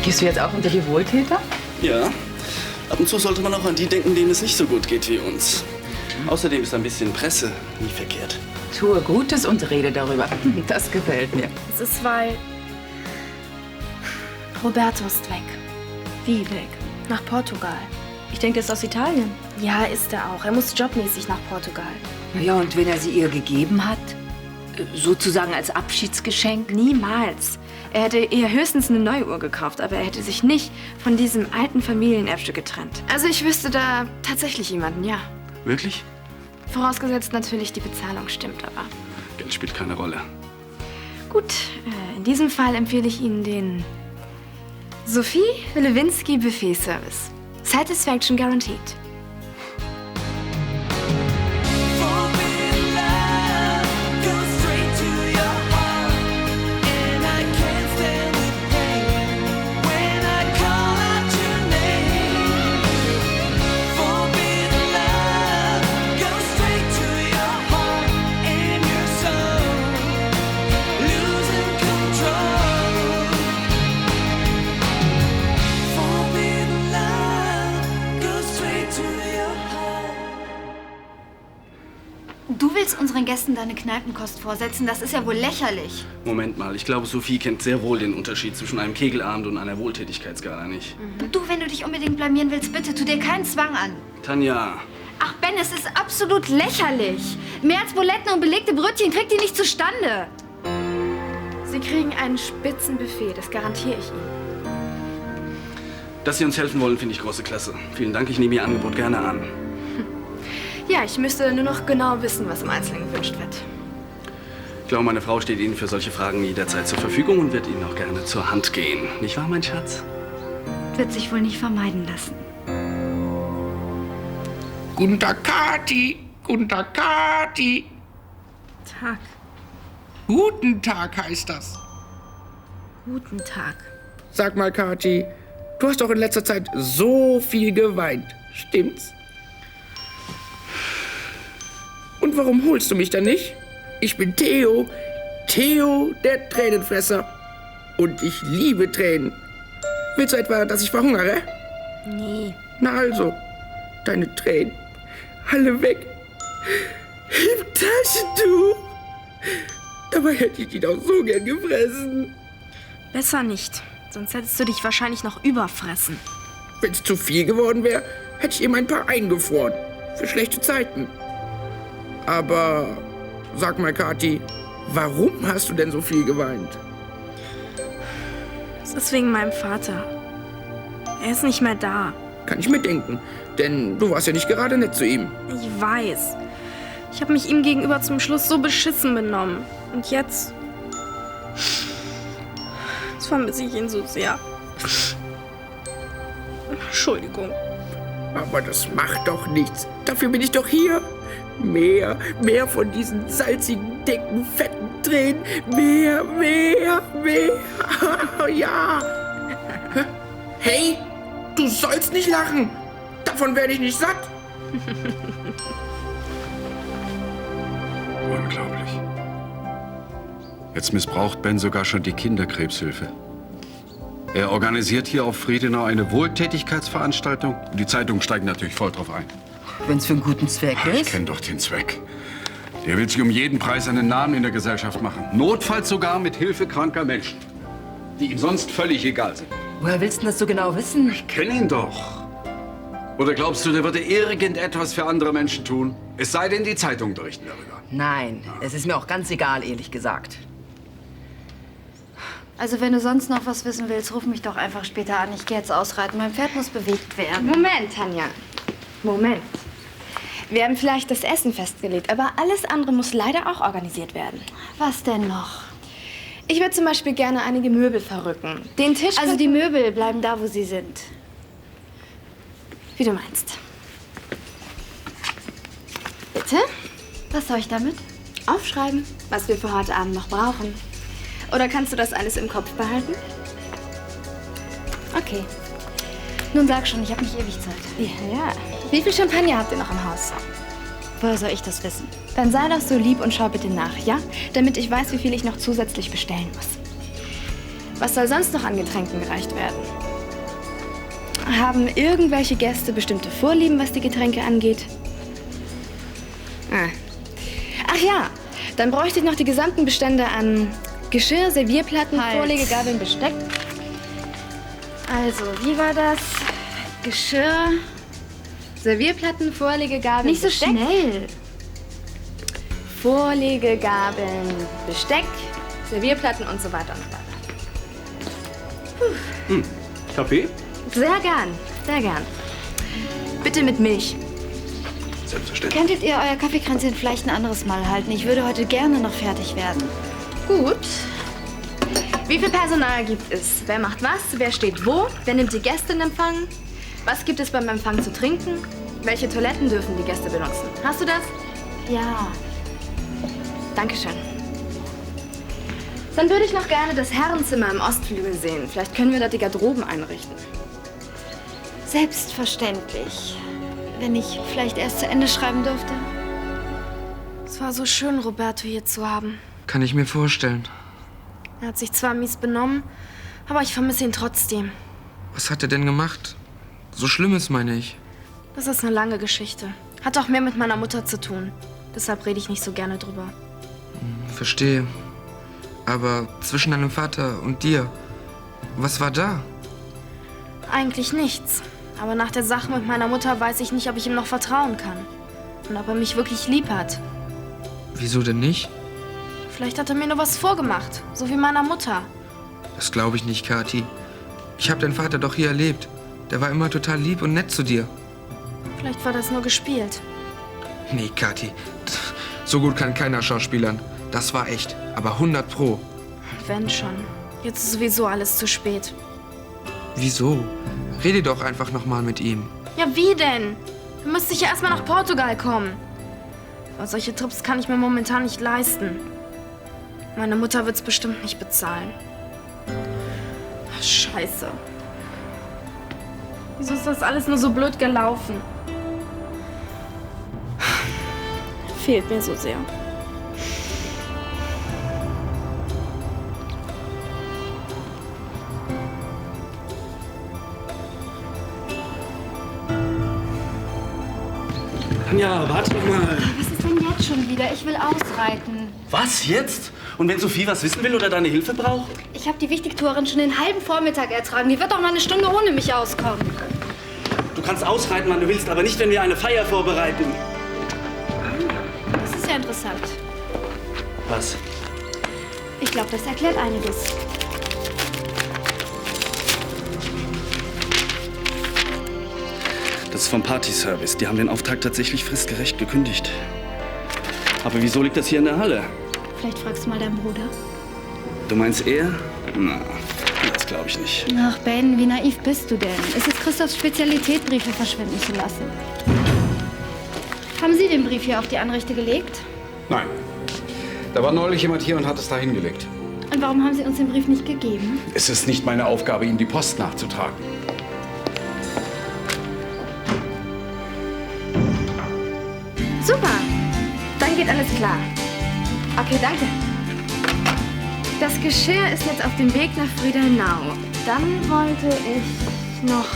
Gehst du jetzt auch unter die Wohltäter? Ja. Ab und zu sollte man auch an die denken, denen es nicht so gut geht wie uns. Außerdem ist ein bisschen Presse nie verkehrt. Tue Gutes und rede darüber. Das gefällt mir. Es ist, weil Roberto ist weg. Wie weg? Nach Portugal. Ich denke, er ist aus Italien. Ja, ist er auch. Er muss jobmäßig nach Portugal. Ja, und wenn er sie ihr gegeben hat? Sozusagen als Abschiedsgeschenk? Niemals. Er hätte ihr höchstens eine neue Uhr gekauft, aber er hätte sich nicht von diesem alten Familienerbstück getrennt. Also ich wüsste da tatsächlich jemanden, ja. Wirklich? Vorausgesetzt natürlich, die Bezahlung stimmt, aber... Geld spielt keine Rolle. Gut, in diesem Fall empfehle ich Ihnen den Sophie Lewinsky Buffet Service. Satisfaction guaranteed. Du willst unseren Gästen deine Kneipenkost vorsetzen? Das ist ja wohl lächerlich. Moment mal, ich glaube, Sophie kennt sehr wohl den Unterschied zwischen einem Kegelabend und einer Wohltätigkeitsgala nicht. Du, wenn du dich unbedingt blamieren willst, bitte, tu dir keinen Zwang an. Tanja. Ach, Ben, es ist absolut lächerlich. Mehr als Buletten und belegte Brötchen kriegt ihr nicht zustande. Sie kriegen einen Spitzenbuffet, das garantiere ich Ihnen. Dass Sie uns helfen wollen, finde ich große Klasse. Vielen Dank, ich nehme Ihr Angebot gerne an. Ja, ich müsste nur noch genau wissen, was im Einzelnen gewünscht wird. Ich glaube, meine Frau steht Ihnen für solche Fragen jederzeit zur Verfügung und wird Ihnen auch gerne zur Hand gehen. Nicht wahr, mein Schatz? Wird sich wohl nicht vermeiden lassen. Guten Tag, Kathi. Guten Tag, Kathi. Tag. Guten Tag heißt das. Guten Tag. Sag mal, Kathi, du hast doch in letzter Zeit so viel geweint. Stimmt's? Und warum holst du mich dann nicht? Ich bin Theo. Theo, der Tränenfresser. Und ich liebe Tränen. Willst du etwa, dass ich verhungere? Nee. Na also, deine Tränen. Alle weg. Im Taschentuch. Dabei hätte ich die doch so gern gefressen. Besser nicht. Sonst hättest du dich wahrscheinlich noch überfressen. Wenn's zu viel geworden wäre, hätte ich ihm ein paar eingefroren. Für schlechte Zeiten. Aber sag mal, Kathi, warum hast du denn so viel geweint? Es ist wegen meinem Vater. Er ist nicht mehr da. Kann ich mir denken, denn du warst ja nicht gerade nett zu ihm. Ich weiß. Ich habe mich ihm gegenüber zum Schluss so beschissen benommen. Und jetzt vermisse ich ihn so sehr. Entschuldigung. Aber das macht doch nichts. Dafür bin ich doch hier. Mehr von diesen salzigen, dicken, fetten Tränen. Mehr. Ja. Hey, du sollst nicht lachen. Davon werde ich nicht satt. Unglaublich. Jetzt missbraucht Ben sogar schon die Kinderkrebshilfe. Er organisiert hier auf Friedenau eine Wohltätigkeitsveranstaltung. Die Zeitungen steigen natürlich voll drauf ein. Wenn es für einen guten Zweck Ich ist. kenne doch den Zweck. Der will sich um jeden Preis einen Namen in der Gesellschaft machen. Notfalls sogar mit Hilfe kranker Menschen, die ihm sonst völlig egal sind. Woher willst du das so genau wissen? Ich kenne ihn doch. Oder glaubst du, der würde irgendetwas für andere Menschen tun? Es sei denn, die Zeitungen berichten darüber. Nein, es ist mir auch ganz egal, ehrlich gesagt. Also wenn du sonst noch was wissen willst, ruf mich doch einfach später an. Ich gehe jetzt ausreiten. Mein Pferd muss bewegt werden. Moment, Tanja. Moment. Wir haben vielleicht das Essen festgelegt, aber alles andere muss leider auch organisiert werden. Was denn noch? Ich würde zum Beispiel gerne einige Möbel verrücken. Den Tisch... Also die Möbel bleiben da, wo sie sind. Wie du meinst. Bitte? Was soll ich damit? Aufschreiben, was wir für heute Abend noch brauchen. Oder kannst du das alles im Kopf behalten? Okay. Nun sag schon, ich habe nicht ewig Zeit. Ja. Wie viel Champagner habt ihr noch im Haus? Woher soll ich das wissen? Dann sei doch so lieb und schau bitte nach, ja? Damit ich weiß, wie viel ich noch zusätzlich bestellen muss. Was soll sonst noch an Getränken gereicht werden? Haben irgendwelche Gäste bestimmte Vorlieben, was die Getränke angeht? Ach ja, dann bräuchte ich noch die gesamten Bestände an Geschirr, Servierplatten, Halt. Vorlegegabeln, Besteck. Also, wie war das? Geschirr, Servierplatten, Vorlegegabeln, Nicht so Besteck. schnell. Vorlegegabeln, Besteck, Servierplatten und so weiter und so weiter. Kaffee? Sehr gern, sehr gern. Bitte mit Milch. Selbstverständlich. Könntet ihr euer Kaffeekränzchen vielleicht ein anderes Mal halten? Ich würde heute gerne noch fertig werden. Gut. Wie viel Personal gibt es? Wer macht was? Wer steht wo? Wer nimmt die Gäste in Empfang? Was gibt es beim Empfang zu trinken? Welche Toiletten dürfen die Gäste benutzen? Hast du das? Ja. Dankeschön. Dann würde ich noch gerne das Herrenzimmer im Ostflügel sehen. Vielleicht können wir dort die Garderoben einrichten. Selbstverständlich. Wenn ich vielleicht erst zu Ende schreiben dürfte. Es war so schön, Roberto hier zu haben. Kann ich mir vorstellen. Er hat sich zwar mies benommen, aber ich vermisse ihn trotzdem. Was hat er denn gemacht? So Schlimmes, meine ich. Das ist eine lange Geschichte. Hat auch mehr mit meiner Mutter zu tun. Deshalb rede ich nicht so gerne drüber. Verstehe. Aber zwischen deinem Vater und dir, was war da? Eigentlich nichts. Aber nach der Sache mit meiner Mutter weiß ich nicht, ob ich ihm noch vertrauen kann. Und ob er mich wirklich lieb hat. Wieso denn nicht? Vielleicht hat er mir nur was vorgemacht. So wie meiner Mutter. Das glaube ich nicht, Kathi. Ich habe deinen Vater doch hier erlebt. Der war immer total lieb und nett zu dir. Vielleicht war das nur gespielt. Nee, Kathi. So gut kann keiner schauspielern. Das war echt. Aber 100 Pro. Wenn schon. Jetzt ist sowieso alles zu spät. Wieso? Rede doch einfach noch mal mit ihm. Ja, wie denn? Dann müsste ich ja erstmal nach Portugal kommen. Aber solche Trips kann ich mir momentan nicht leisten. Meine Mutter wird's bestimmt nicht bezahlen. Ach, Scheiße. Wieso ist das alles nur so blöd gelaufen? Fehlt mir so sehr. Tanja, warte doch mal. Was ist denn jetzt schon wieder? Ich will ausreiten. Was, jetzt? Und wenn Sophie was wissen will oder deine Hilfe braucht? Ich habe die Wichtigtourin schon den halben Vormittag ertragen. Die wird doch mal eine Stunde ohne mich auskommen. Du kannst ausreiten, wann du willst, aber nicht, wenn wir eine Feier vorbereiten. Das ist ja interessant. Was? Ich glaube, das erklärt einiges. Das ist vom Partyservice. Die haben den Auftrag tatsächlich fristgerecht gekündigt. Aber wieso liegt das hier in der Halle? Vielleicht fragst du mal deinen Bruder. Du meinst er? Na, das glaube ich nicht. Ach, Ben, wie naiv bist du denn? Es ist Christophs Spezialität, Briefe verschwinden zu lassen. Haben Sie den Brief hier auf die Anrichte gelegt? Nein. Da war neulich jemand hier und hat es da hingelegt. Und warum haben Sie uns den Brief nicht gegeben? Es ist nicht meine Aufgabe, ihm die Post nachzutragen. Super. Dann geht alles klar. Okay, danke. Das Geschirr ist jetzt auf dem Weg nach Friedenau. Dann wollte ich noch...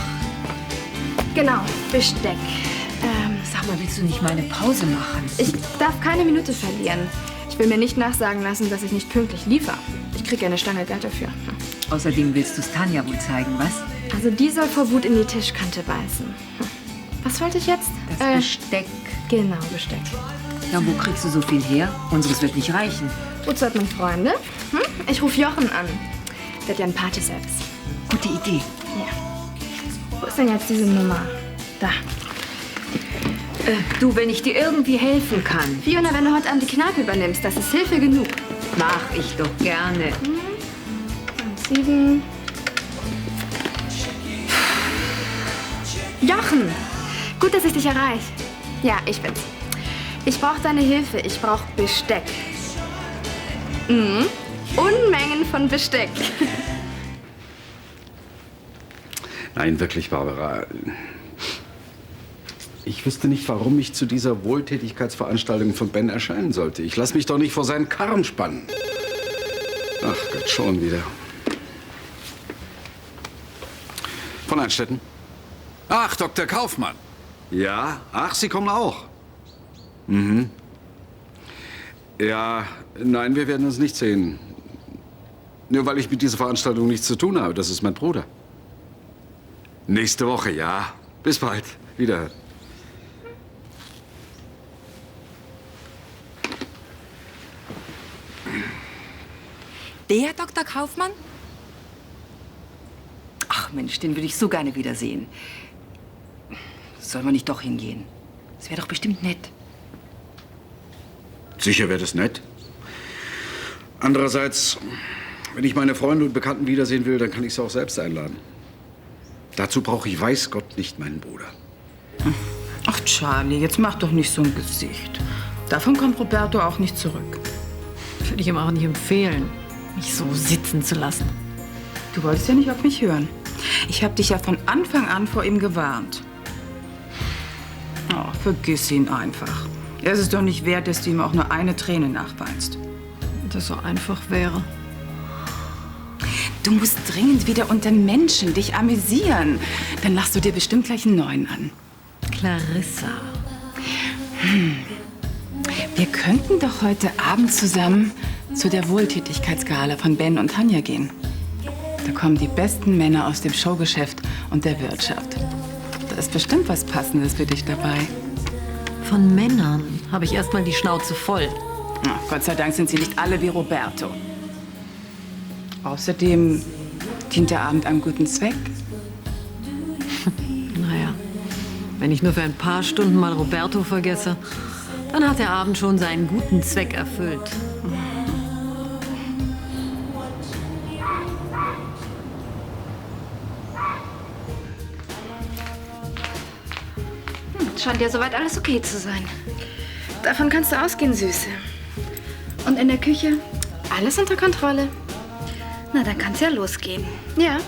Genau, Besteck. Sag mal, willst du nicht mal eine Pause machen? Ich darf keine Minute verlieren. Ich will mir nicht nachsagen lassen, dass ich nicht pünktlich liefere. Ich kriege eine Stange Geld dafür. Außerdem willst du es Tanja wohl zeigen, was? Also die soll vor Wut in die Tischkante beißen. Was wollte ich jetzt? Das Besteck. Genau, Besteck. Ja, wo kriegst du so viel her? Unseres wird nicht reichen. Wozu hat man Freunde? Ich rufe Jochen an. Der hat ja einen Partyservice. Gute Idee. Ja. Wo ist denn jetzt diese Nummer? Da. Du, wenn ich dir irgendwie helfen kann, Fiona, wenn du heute Abend die Kneipe übernimmst, das ist Hilfe genug. mach ich doch gerne. 7. Jochen! Gut, dass ich dich erreiche. Ja, ich bin's. Ich brauche deine Hilfe. Ich brauche Besteck. Unmengen von Besteck. Nein, wirklich, Barbara. Ich wüsste nicht, warum ich zu dieser Wohltätigkeitsveranstaltung von Ben erscheinen sollte. Ich lasse mich doch nicht vor seinen Karren spannen. Ach Gott, schon wieder. Fräulein Stetten? Ach, Dr. Kaufmann. Ja, ach, Sie kommen auch. Mhm. Ja, nein, wir werden uns nicht sehen. Nur weil ich mit dieser Veranstaltung nichts zu tun habe. Das ist mein Bruder. Nächste Woche, ja. Bis bald. Wiederhören. Der Dr. Kaufmann? Ach Mensch, den würde ich so gerne wiedersehen. Sollen wir nicht doch hingehen? Das wäre doch bestimmt nett. Sicher wäre das nett. Andererseits, wenn ich meine Freunde und Bekannten wiedersehen will, dann kann ich sie auch selbst einladen. Dazu brauche ich, weiß Gott, nicht meinen Bruder. Ach, Charlie, jetzt mach doch nicht so ein Gesicht. Davon kommt Roberto auch nicht zurück. Würde ich ihm auch nicht empfehlen, mich so sitzen zu lassen. Du wolltest ja nicht auf mich hören. Ich habe dich ja von Anfang an vor ihm gewarnt. Oh, vergiss ihn einfach. Er ist es doch nicht wert, dass du ihm auch nur eine Träne nachweinst. Wenn das so einfach wäre. Du musst dringend wieder unter Menschen dich amüsieren. Dann lachst du dir bestimmt gleich einen neuen an. Clarissa. Wir könnten doch heute Abend zusammen zu der Wohltätigkeitsgala von Ben und Tanja gehen. Da kommen die besten Männer aus dem Showgeschäft und der Wirtschaft. Da ist bestimmt was Passendes für dich dabei. Von Männern habe ich erst mal die Schnauze voll. Ach, Gott sei Dank sind sie nicht alle wie Roberto. Außerdem dient der Abend einem guten Zweck. Naja, wenn ich nur für ein paar Stunden mal Roberto vergesse, dann hat der Abend schon seinen guten Zweck erfüllt. Scheint ja soweit alles okay zu sein. Davon kannst du ausgehen, Süße. Und in der Küche? Alles unter Kontrolle. Na, dann kann's ja losgehen. Ja,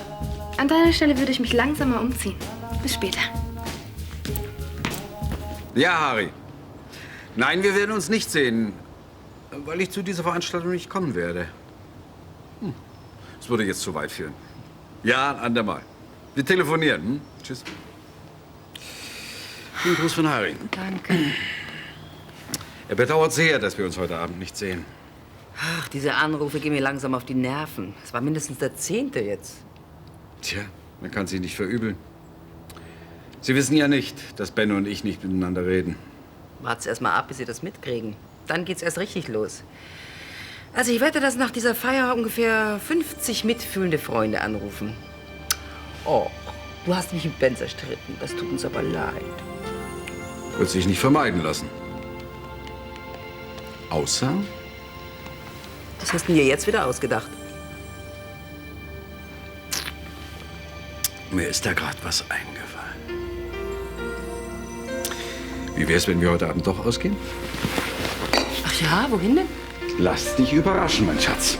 an deiner Stelle würde ich mich langsam mal umziehen. Bis später. Ja, Harry. Nein, wir werden uns nicht sehen, weil ich zu dieser Veranstaltung nicht kommen werde. Das würde jetzt zu weit führen. Ja, ein andermal. Wir telefonieren. Tschüss. Schönen Gruß von Harry. Danke. Er bedauert sehr, dass wir uns heute Abend nicht sehen. Ach, diese Anrufe gehen mir langsam auf die Nerven. Es war mindestens der 10. jetzt. Tja, man kann sie nicht verübeln. Sie wissen ja nicht, dass Ben und ich nicht miteinander reden. Wart's erst mal ab, bis Sie das mitkriegen. Dann geht's erst richtig los. Also ich wette, dass nach dieser Feier ungefähr 50 mitfühlende Freunde anrufen. Oh, du hast mich mit Ben zerstritten. Das tut uns aber leid. Wird sich nicht vermeiden lassen. Außer? Das hast du dir jetzt wieder ausgedacht. Mir ist da gerade was eingefallen. Wie wär's, wenn wir heute Abend doch ausgehen? Ach ja, wohin denn? Lass dich überraschen, mein Schatz.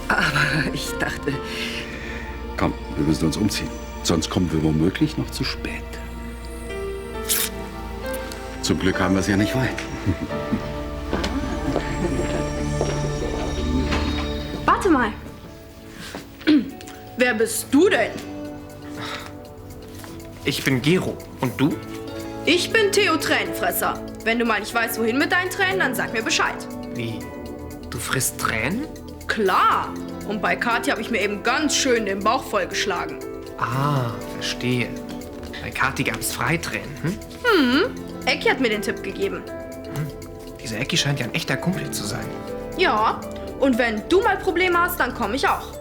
Aber ich dachte... Komm, wir müssen uns umziehen. Sonst kommen wir womöglich noch zu spät. Zum Glück haben wir es ja nicht weit. Warte mal. Wer bist du denn? Ich bin Gero. Und du? Ich bin Theo Tränenfresser. Wenn du mal nicht weißt, wohin mit deinen Tränen, dann sag mir Bescheid. Wie? Du frisst Tränen? Klar. Und bei Kathi habe ich mir eben ganz schön den Bauch vollgeschlagen. Ah, verstehe. Bei Kathi gab es Freitränen, hm? Ecki hat mir den Tipp gegeben. Dieser Ecki scheint ja ein echter Kumpel zu sein. Ja. Und wenn du mal Probleme hast, dann komme ich auch.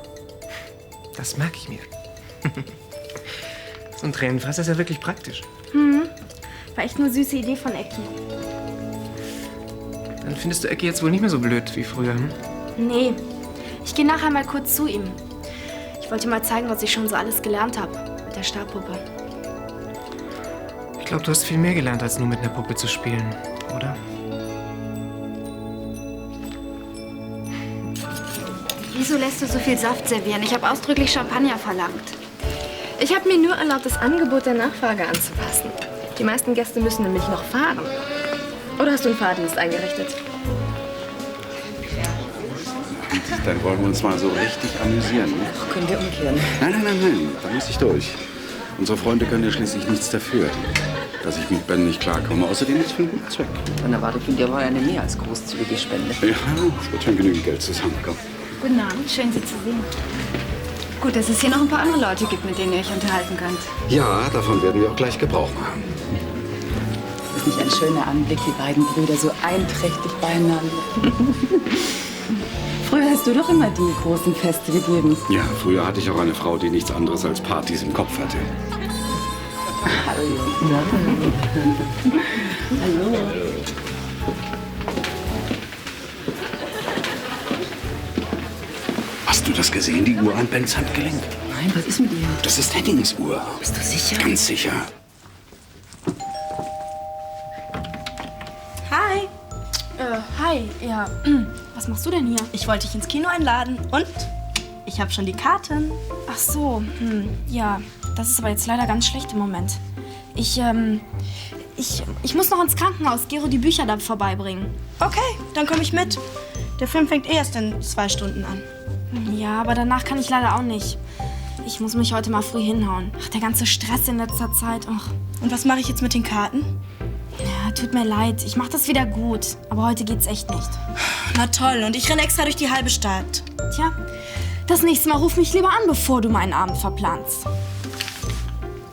Das merke ich mir. So ein Tränenfresser ist ja wirklich praktisch. War echt eine süße Idee von Ecki. Dann findest du Ecki jetzt wohl nicht mehr so blöd wie früher, hm? Nee, ich gehe nachher mal kurz zu ihm. Ich wollte mal zeigen, was ich schon so alles gelernt habe mit der Stabpuppe. Ich glaube, du hast viel mehr gelernt, als nur mit einer Puppe zu spielen, oder? Wieso lässt du so viel Saft servieren? Ich habe ausdrücklich Champagner verlangt. Ich habe mir nur erlaubt, das Angebot der Nachfrage anzupassen. Die meisten Gäste müssen nämlich noch fahren. Oder hast du einen Fahrdienst eingerichtet? Dann wollen wir uns mal so richtig amüsieren. Ne? Können wir umkehren? Nein, da muss ich durch. Unsere Freunde können ja schließlich nichts dafür, dass ich mit Ben nicht klarkomme. Außerdem ist es für einen guten Zweck. Dann erwarte ich von dir wohl eine mehr als großzügige Spende. Ja, es wird schon genügend Geld zusammenkommen. Guten Abend, schön Sie zu sehen. Gut, dass es hier noch ein paar andere Leute gibt, mit denen ihr euch unterhalten könnt. Ja, davon werden wir auch gleich Gebrauch machen. Ist nicht ein schöner Anblick, die beiden Brüder so einträchtig beieinander. Früher hast du doch immer die großen Feste gegeben. Ja, früher hatte ich auch eine Frau, die nichts anderes als Partys im Kopf hatte. Hallo. Hallo. Hast du das gesehen, die Uhr an Bens Handgelenk? Nein, was ist mit ihr? Das ist Hennings Uhr. Bist du sicher? Ganz sicher. Hi. Hi, ja. Was machst du denn hier? Ich wollte dich ins Kino einladen. Und? Ich habe schon die Karten. Ach so, ja. Das ist aber jetzt leider ganz schlecht im Moment. Ich muss noch ins Krankenhaus Gero die Bücher da vorbeibringen. Okay, dann komme ich mit. Der Film fängt erst in 2 Stunden an. Ja, aber danach kann ich leider auch nicht. Ich muss mich heute mal früh hinhauen. Ach, der ganze Stress in letzter Zeit. Ach. Und was mache ich jetzt mit den Karten? Ja, tut mir leid. Ich mache das wieder gut. Aber heute geht's echt nicht. Na toll. Und ich renne extra durch die halbe Stadt. Tja, das nächste Mal ruf mich lieber an, bevor du meinen Abend verplanst.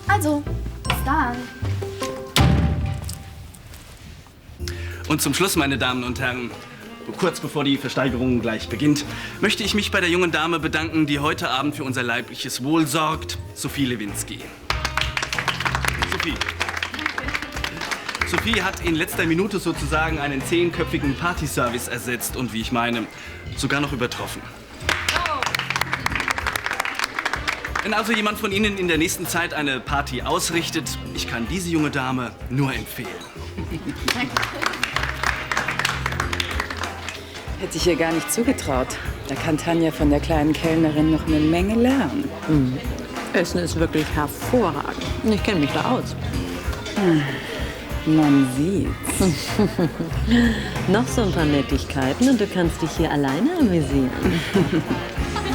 Also, bis dann. Und zum Schluss, meine Damen und Herren, kurz bevor die Versteigerung gleich beginnt, möchte ich mich bei der jungen Dame bedanken, die heute Abend für unser leibliches Wohl sorgt, Sophie Lewinsky. Sophie hat in letzter Minute sozusagen einen 10-köpfigen Partyservice ersetzt und, wie ich meine, sogar noch übertroffen. Wenn also jemand von Ihnen in der nächsten Zeit eine Party ausrichtet, ich kann diese junge Dame nur empfehlen. Hätte ich ihr gar nicht zugetraut. Da kann Tanja von der kleinen Kellnerin noch eine Menge lernen. Essen ist wirklich hervorragend. Ich kenne mich da aus. Man sieht's. Noch so ein paar Nettigkeiten und du kannst dich hier alleine amüsieren.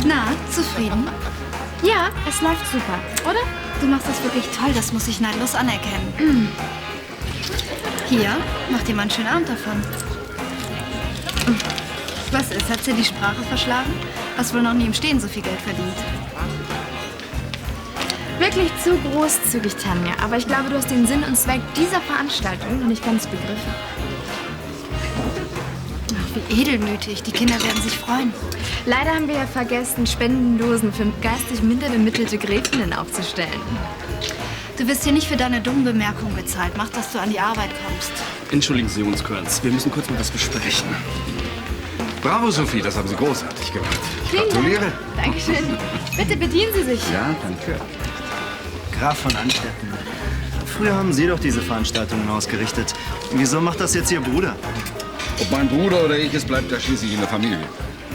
Na, zufrieden? Ja, es läuft super, oder? Du machst das wirklich toll, das muss ich neidlos anerkennen. Hier, mach dir mal einen schönen Abend davon. Was ist, hat sie die Sprache verschlagen? Hast wohl noch nie im Stehen so viel Geld verdient. Wirklich zu großzügig, Tanja. Aber ich glaube, du hast den Sinn und Zweck dieser Veranstaltung noch nicht ganz begriffen. Ach, wie edelmütig. Die Kinder werden sich freuen. Leider haben wir ja vergessen, Spendendosen für geistig minder bemittelte Gräfinnen aufzustellen. Du wirst hier nicht für deine dummen Bemerkungen bezahlt. Mach, dass du an die Arbeit kommst. Entschuldigen Sie uns kurz, wir müssen kurz mal was besprechen. Bravo, Sophie, das haben Sie großartig gemacht. Ich gratuliere. Dankeschön. Bitte bedienen Sie sich. Ja, danke. Graf von Anstetten. Früher haben Sie doch diese Veranstaltungen ausgerichtet. Wieso macht das jetzt Ihr Bruder? Ob mein Bruder oder ich, es bleibt ja schließlich in der Familie.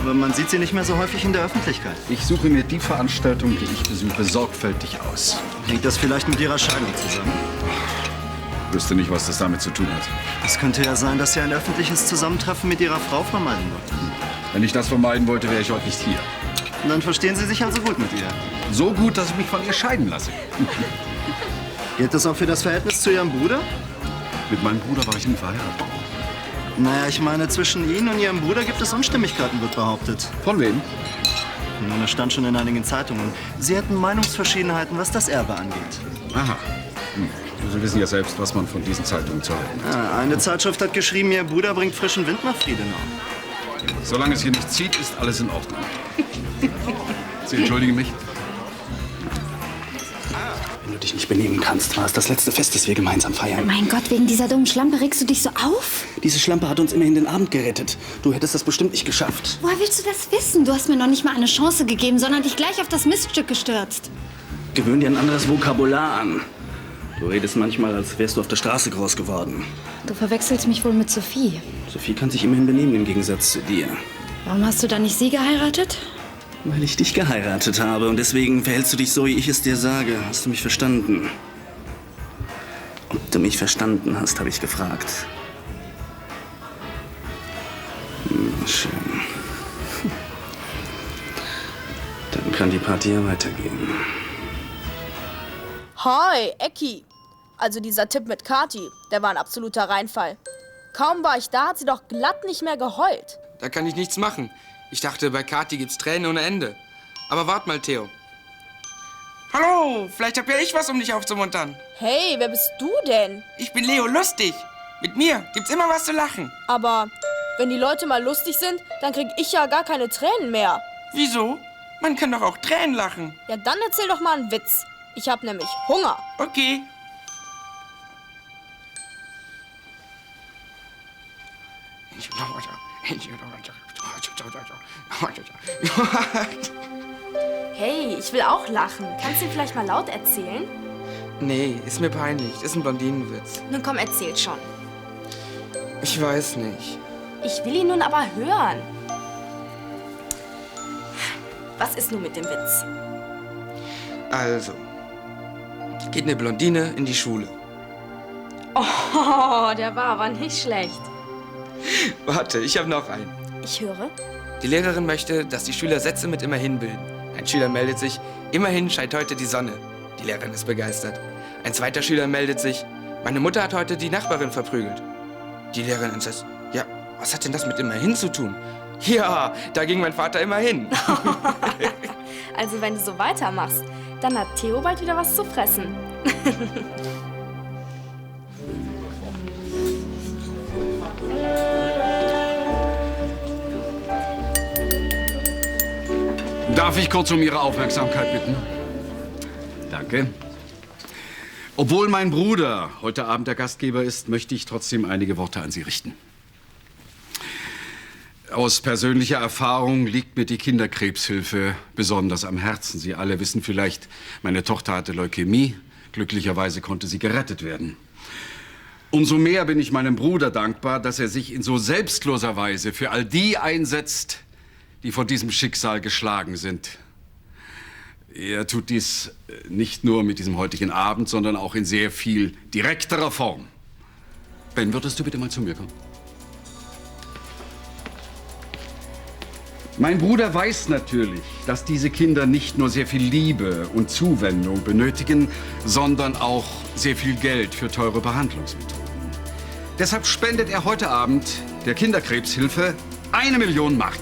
Aber man sieht Sie nicht mehr so häufig in der Öffentlichkeit. Ich suche mir die Veranstaltung, die ich besuche, sorgfältig aus. Hängt das vielleicht mit Ihrer Scheidung zusammen? Ich wüsste nicht, was das damit zu tun hat. Es könnte ja sein, dass Sie ein öffentliches Zusammentreffen mit Ihrer Frau vermeiden wollten. Wenn ich das vermeiden wollte, wäre ich heute nicht hier. Dann verstehen Sie sich also gut mit ihr. So gut, dass ich mich von ihr scheiden lasse. Gilt das auch für das Verhältnis zu Ihrem Bruder? Mit meinem Bruder war ich nie verheiratet. Naja, ich meine, zwischen Ihnen und Ihrem Bruder gibt es Unstimmigkeiten, wird behauptet. Von wem? Nun, das stand schon in einigen Zeitungen. Sie hätten Meinungsverschiedenheiten, was das Erbe angeht. Aha. Sie wissen ja selbst, was man von diesen Zeitungen zu halten hat. Ja, eine Zeitschrift hat geschrieben, Ihr Bruder bringt frischen Wind nach Friedenau. Solange es hier nicht zieht, ist alles in Ordnung. Sie entschuldigen mich? Wenn du dich nicht benehmen kannst, war es das letzte Fest, das wir gemeinsam feiern. Mein Gott, wegen dieser dummen Schlampe regst du dich so auf? Diese Schlampe hat uns immerhin den Abend gerettet. Du hättest das bestimmt nicht geschafft. Woher willst du das wissen? Du hast mir noch nicht mal eine Chance gegeben, sondern dich gleich auf das Miststück gestürzt. Gewöhn dir ein anderes Vokabular an. Du redest manchmal, als wärst du auf der Straße groß geworden. Du verwechselst mich wohl mit Sophie. Sophie kann sich immerhin benehmen im Gegensatz zu dir. Warum hast du dann nicht sie geheiratet? Weil ich dich geheiratet habe und deswegen verhältst du dich so, wie ich es dir sage. Hast du mich verstanden? Ob du mich verstanden hast, habe ich gefragt. Schön. Dann kann die Party ja weitergehen. Hi, Ecki. Also dieser Tipp mit Kathi, der war ein absoluter Reinfall. Kaum war ich da, hat sie doch glatt nicht mehr geheult. Da kann ich nichts machen. Ich dachte, bei Kathi gibt's Tränen ohne Ende. Aber wart mal, Theo. Hallo, vielleicht hab ja ich was, um dich aufzumuntern. Hey, wer bist du denn? Ich bin Leo Lustig. Mit mir gibt's immer was zu lachen. Aber wenn die Leute mal lustig sind, dann krieg ich ja gar keine Tränen mehr. Wieso? Man kann doch auch Tränen lachen. Ja, dann erzähl doch mal einen Witz. Ich hab nämlich Hunger. Okay. Hey, ich will auch lachen. Kannst du ihn vielleicht mal laut erzählen? Nee, ist mir peinlich. Das ist ein Blondinenwitz. Nun komm, erzähl schon. Ich weiß nicht. Ich will ihn nun aber hören. Was ist nun mit dem Witz? Also, geht eine Blondine in die Schule. Oh, der war aber nicht schlecht. Warte, ich habe noch einen. Ich höre. Die Lehrerin möchte, dass die Schüler Sätze mit immerhin bilden. Ein Schüler meldet sich, immerhin scheint heute die Sonne. Die Lehrerin ist begeistert. Ein zweiter Schüler meldet sich, meine Mutter hat heute die Nachbarin verprügelt. Die Lehrerin entsetzt, ja, was hat denn das mit immerhin zu tun? Ja, da ging mein Vater immer hin. Also wenn du so weitermachst, dann hat Theo bald wieder was zu fressen. Darf ich kurz um Ihre Aufmerksamkeit bitten? Danke. Obwohl mein Bruder heute Abend der Gastgeber ist, möchte ich trotzdem einige Worte an Sie richten. Aus persönlicher Erfahrung liegt mir die Kinderkrebshilfe besonders am Herzen. Sie alle wissen vielleicht, meine Tochter hatte Leukämie. Glücklicherweise konnte sie gerettet werden. Umso mehr bin ich meinem Bruder dankbar, dass er sich in so selbstloser Weise für all die einsetzt, die von diesem Schicksal geschlagen sind. Er tut dies nicht nur mit diesem heutigen Abend, sondern auch in sehr viel direkterer Form. Ben, würdest du bitte mal zu mir kommen? Mein Bruder weiß natürlich, dass diese Kinder nicht nur sehr viel Liebe und Zuwendung benötigen, sondern auch sehr viel Geld für teure Behandlungsmethoden. Deshalb spendet er heute Abend der Kinderkrebshilfe 1 Million Mark.